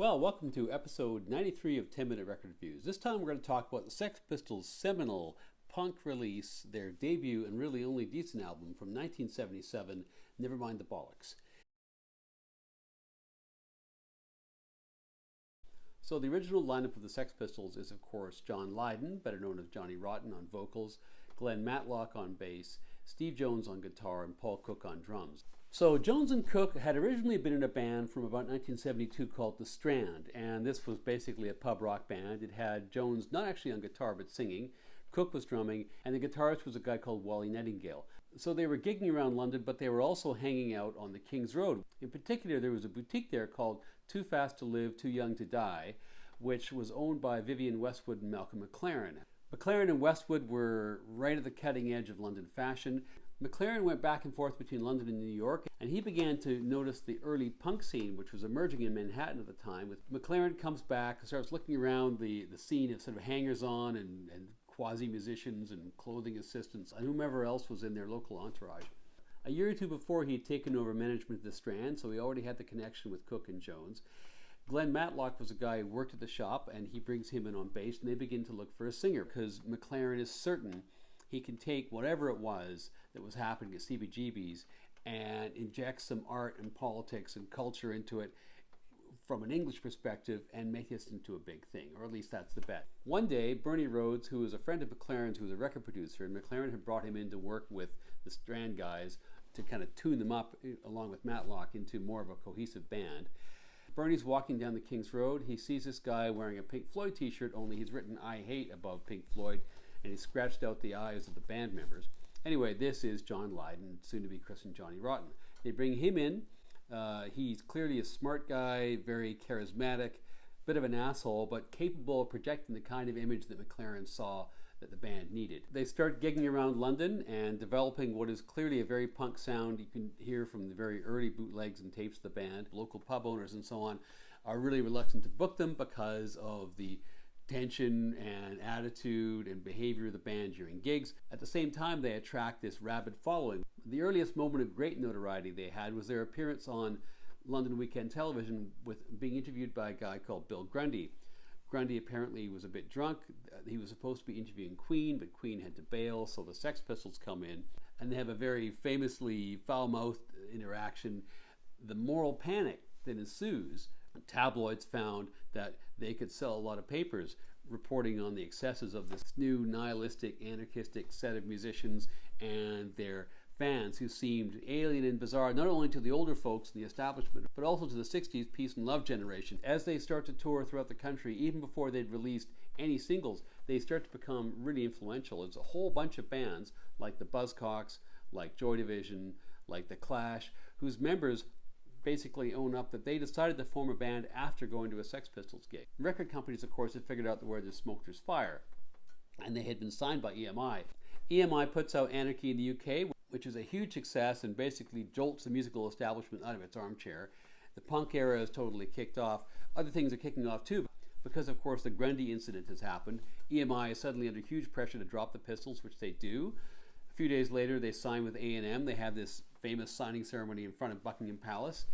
Well, welcome to episode 93 of 10 Minute Record Reviews. This time we're going to talk about the Sex Pistols' seminal punk release, their debut and really only decent album from 1977, Nevermind the Bollocks. So the original lineup of the Sex Pistols is, of course, John Lydon, better known as Johnny Rotten, on vocals, Glenn Matlock on bass, Steve Jones on guitar, and Paul Cook on drums. So Jones and Cook had originally been in a band from about 1972 called The Strand, and this was basically a pub rock band. It had Jones not actually on guitar but singing, Cook was drumming, and the guitarist was a guy called Wally Nightingale. So they were gigging around London, but they were also hanging out on the King's Road. In particular, there was a boutique there called Too Fast to Live, Too Young to Die, which was owned by Vivienne Westwood and Malcolm McLaren. McLaren and Westwood were right at the cutting edge of London fashion. McLaren went back and forth between London and New York, and he began to notice the early punk scene, which was emerging in Manhattan at the time. With McLaren comes back and starts looking around the scene of sort of hangers-on and quasi-musicians and clothing assistants and whomever else was in their local entourage. A year or two before, he had taken over management of the Strand, so he already had the connection with Cook and Jones. Glenn Matlock was a guy who worked at the shop, and he brings him in on bass, and they begin to look for a singer because McLaren is certain he can take whatever it was that was happening at CBGB's and inject some art and politics and culture into it from an English perspective and make this into a big thing, or at least that's the bet. One day, Bernie Rhodes, who was a friend of McLaren's, who was a record producer, and McLaren had brought him in to work with the Strand guys to kind of tune them up, along with Matlock, into more of a cohesive band. Bernie's walking down the King's Road. He sees this guy wearing a Pink Floyd t-shirt, only he's written "I Hate" above Pink Floyd, and he scratched out the eyes of the band members. Anyway, this is John Lydon, soon to be christened Johnny Rotten. They bring him in. He's clearly a smart guy, very charismatic, bit of an asshole, but capable of projecting the kind of image that McLaren saw that the band needed. They start gigging around London and developing what is clearly a very punk sound. You can hear from the very early bootlegs and tapes of the band. Local pub owners and so on are really reluctant to book them because of the tension and attitude and behavior of the band during gigs. At the same time, they attract this rabid following. The earliest moment of great notoriety they had was their appearance on London Weekend Television with being interviewed by a guy called Bill Grundy. Grundy apparently was a bit drunk. He was supposed to be interviewing Queen, but Queen had to bail, so the Sex Pistols come in, and they have a very famously foul-mouthed interaction. The moral panic that ensues. Tabloids found that they could sell a lot of papers reporting on the excesses of this new nihilistic, anarchistic set of musicians and their fans who seemed alien and bizarre, not only to the older folks in the establishment, but also to the 60s peace and love generation. As they start to tour throughout the country, even before they'd released any singles, they start to become really influential. There's a whole bunch of bands like the Buzzcocks, like Joy Division, like the Clash, whose members basically own up that they decided to form a band after going to a Sex Pistols gig. Record companies, of course, had figured out that where there's smoke, there's fire, and they had been signed by EMI. EMI puts out Anarchy in the UK, which is a huge success and basically jolts the musical establishment out of its armchair. The punk era is totally kicked off. Other things are kicking off too, because of course the Grundy incident has happened. EMI is suddenly under huge pressure to drop the Pistols, which they do. A few days later, they sign with A&M. They have this famous signing ceremony in front of Buckingham Palace.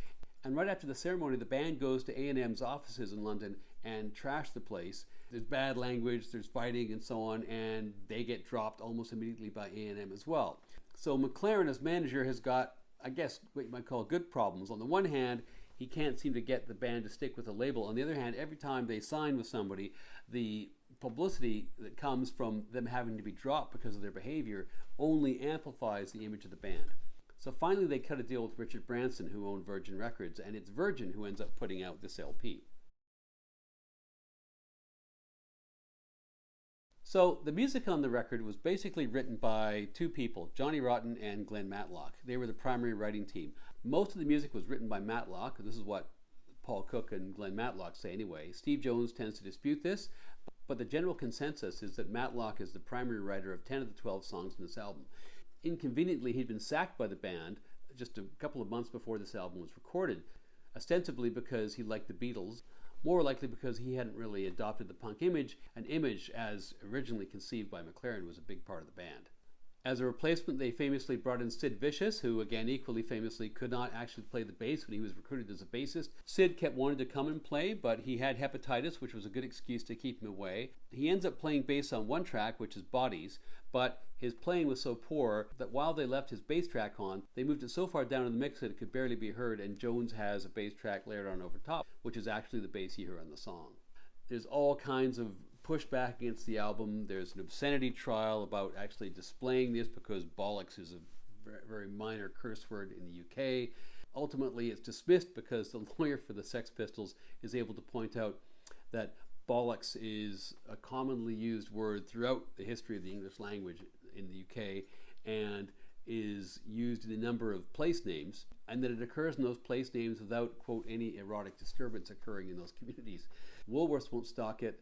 And right after the ceremony, the band goes to A&M's offices in London and trash the place. There's bad language, there's fighting and so on, and they get dropped almost immediately by A&M as well. So McLaren, as manager, has got, I guess, what you might call good problems. On the one hand, he can't seem to get the band to stick with a label. On the other hand, every time they sign with somebody, the publicity that comes from them having to be dropped because of their behavior only amplifies the image of the band. So finally they cut a deal with Richard Branson, who owned Virgin Records, and it's Virgin who ends up putting out this LP. So the music on the record was basically written by two people, Johnny Rotten and Glenn Matlock. They were the primary writing team. Most of the music was written by Matlock. This is what Paul Cook and Glenn Matlock say anyway. Steve Jones tends to dispute this, but the general consensus is that Matlock is the primary writer of 10 of the 12 songs in this album. Inconveniently, he'd been sacked by the band just a couple of months before this album was recorded, ostensibly because he liked the Beatles, more likely because he hadn't really adopted the punk image, an image as originally conceived by McLaren was a big part of the band. As a replacement, they famously brought in Sid Vicious, who, again, equally famously could not actually play the bass when he was recruited as a bassist. Sid kept wanting to come and play, but he had hepatitis, which was a good excuse to keep him away. He ends up playing bass on one track, which is Bodies, but his playing was so poor that while they left his bass track on, they moved it so far down in the mix that it could barely be heard, and Jones has a bass track layered on over top, which is actually the bass you hear on the song. There's all kinds of pushback against the album. There's an obscenity trial about actually displaying this because Bollocks is a very minor curse word in the UK. Ultimately, it's dismissed because the lawyer for the Sex Pistols is able to point out that Bollocks is a commonly used word throughout the history of the English language in the UK and is used in a number of place names, and that it occurs in those place names without, quote, any erotic disturbance occurring in those communities. Woolworths won't stock it.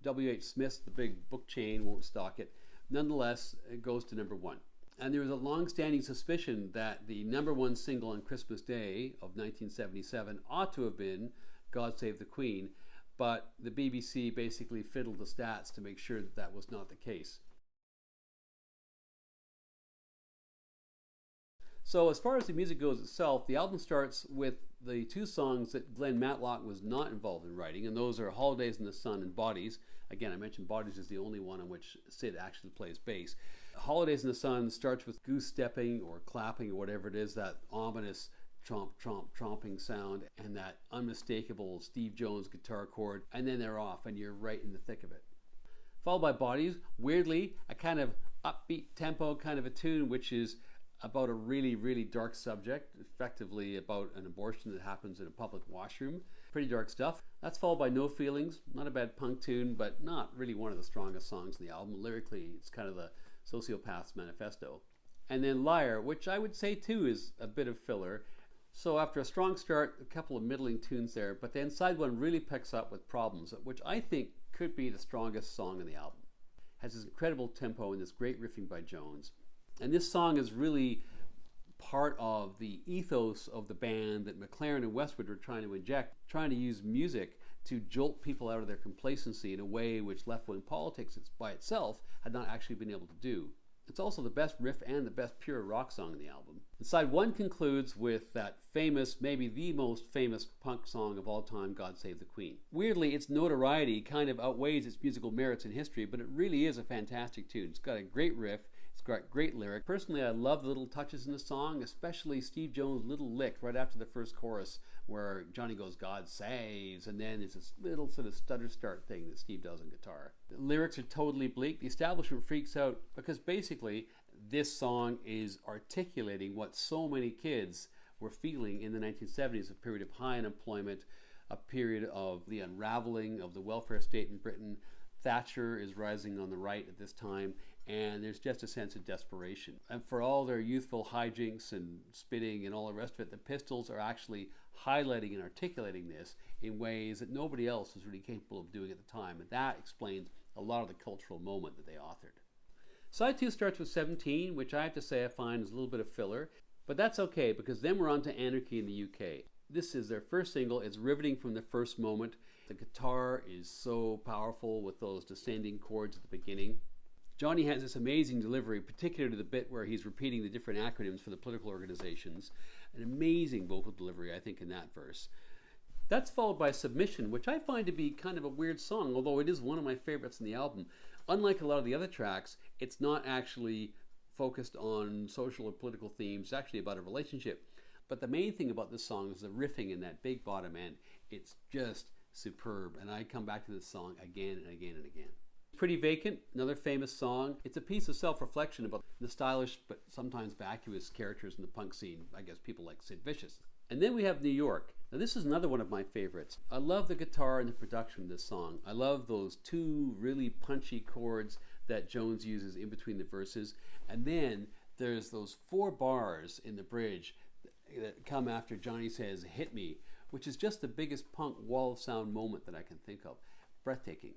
W.H. Smith's, the big book chain, won't stock it. Nonetheless, it goes to number one. And there was a long-standing suspicion that the number one single on Christmas Day of 1977 ought to have been God Save the Queen, but the BBC basically fiddled the stats to make sure that that was not the case. So as far as the music goes itself, the album starts with the two songs that Glenn Matlock was not involved in writing, and those are Holidays in the Sun and Bodies. Again, I mentioned Bodies is the only one on which Sid actually plays bass. Holidays in the Sun starts with goose stepping or clapping or whatever it is, that ominous tromp, tromp, tromping sound, and that unmistakable Steve Jones guitar chord, and then they're off and you're right in the thick of it. Followed by Bodies, weirdly, a kind of upbeat tempo kind of a tune, which is about a really, really dark subject, effectively about an abortion that happens in a public washroom. Pretty dark stuff. That's followed by No Feelings, not a bad punk tune, but not really one of the strongest songs in the album. Lyrically, it's kind of the sociopath's manifesto. And then Liar, which I would say too is a bit of filler. So after a strong start, a couple of middling tunes there, but then side one really picks up with Problems, which I think could be the strongest song in the album. Has this incredible tempo and this great riffing by Jones. And this song is really part of the ethos of the band that McLaren and Westwood were trying to inject, trying to use music to jolt people out of their complacency in a way which left-wing politics by itself had not actually been able to do. It's also the best riff and the best pure rock song in the album. And side one concludes with that famous, maybe the most famous punk song of all time, God Save the Queen. Weirdly, its notoriety kind of outweighs its musical merits in history, but it really is a fantastic tune. It's got a great riff. It's got great lyric. Personally, I love the little touches in the song, especially Steve Jones' little lick right after the first chorus where Johnny goes, God saves, and then there's this little sort of stutter start thing that Steve does on guitar. The lyrics are totally bleak. The establishment freaks out because basically this song is articulating what so many kids were feeling in the 1970s, a period of high unemployment, a period of the unraveling of the welfare state in Britain. Thatcher is rising on the right at this time, and there's just a sense of desperation. And for all their youthful hijinks and spitting and all the rest of it, the Pistols are actually highlighting and articulating this in ways that nobody else was really capable of doing at the time, and that explains a lot of the cultural moment that they authored. Side 2 starts with 17, which I have to say I find is a little bit of filler, but that's okay because then we're on to Anarchy in the UK. This is their first single. It's riveting from the first moment. The guitar is so powerful with those descending chords at the beginning. Johnny has this amazing delivery, particularly the bit where he's repeating the different acronyms for the political organizations. An amazing vocal delivery, I think, in that verse. That's followed by Submission, which I find to be kind of a weird song, although it is one of my favorites in the album. Unlike a lot of the other tracks, it's not actually focused on social or political themes. It's actually about a relationship. But the main thing about this song is the riffing in that big bottom end. It's just superb, and I come back to this song again and again and again. Pretty Vacant, another famous song. It's a piece of self-reflection about the stylish but sometimes vacuous characters in the punk scene. I guess people like Sid Vicious. And then we have New York. Now this is another one of my favorites. I love the guitar and the production of this song. I love those two really punchy chords that Jones uses in between the verses. And then there's those 4 bars in the bridge that come after Johnny says, hit me, which is just the biggest punk wall of sound moment that I can think of. Breathtaking.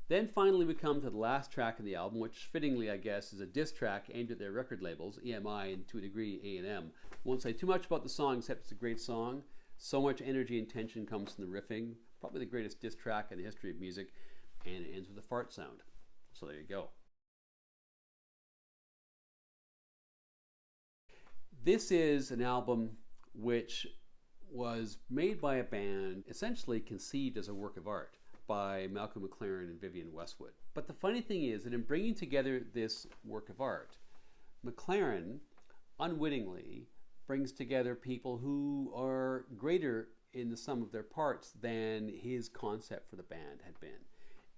Then finally we come to the last track of the album, which fittingly, I guess, is a diss track aimed at their record labels, EMI and to a degree A&M. Won't say too much about the song except it's a great song. So much energy and tension comes from the riffing. Probably the greatest diss track in the history of music. And it ends with a fart sound. So there you go. This is an album which was made by a band, essentially conceived as a work of art by Malcolm McLaren and Vivienne Westwood. But the funny thing is that in bringing together this work of art, McLaren unwittingly brings together people who are greater in the sum of their parts than his concept for the band had been,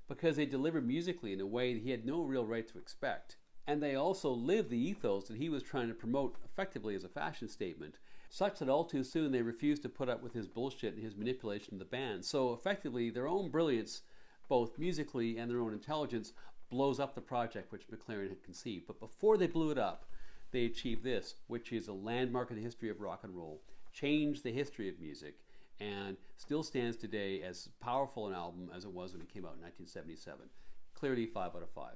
because they deliver musically in a way that he had no real right to expect. And they also live the ethos that he was trying to promote effectively as a fashion statement, such that all too soon they refused to put up with his bullshit and his manipulation of the band. So effectively, their own brilliance, both musically and their own intelligence, blows up the project which McLaren had conceived. But before they blew it up, they achieved this, which is a landmark in the history of rock and roll, changed the history of music, and still stands today as powerful an album as it was when it came out in 1977. Clearly 5 out of 5.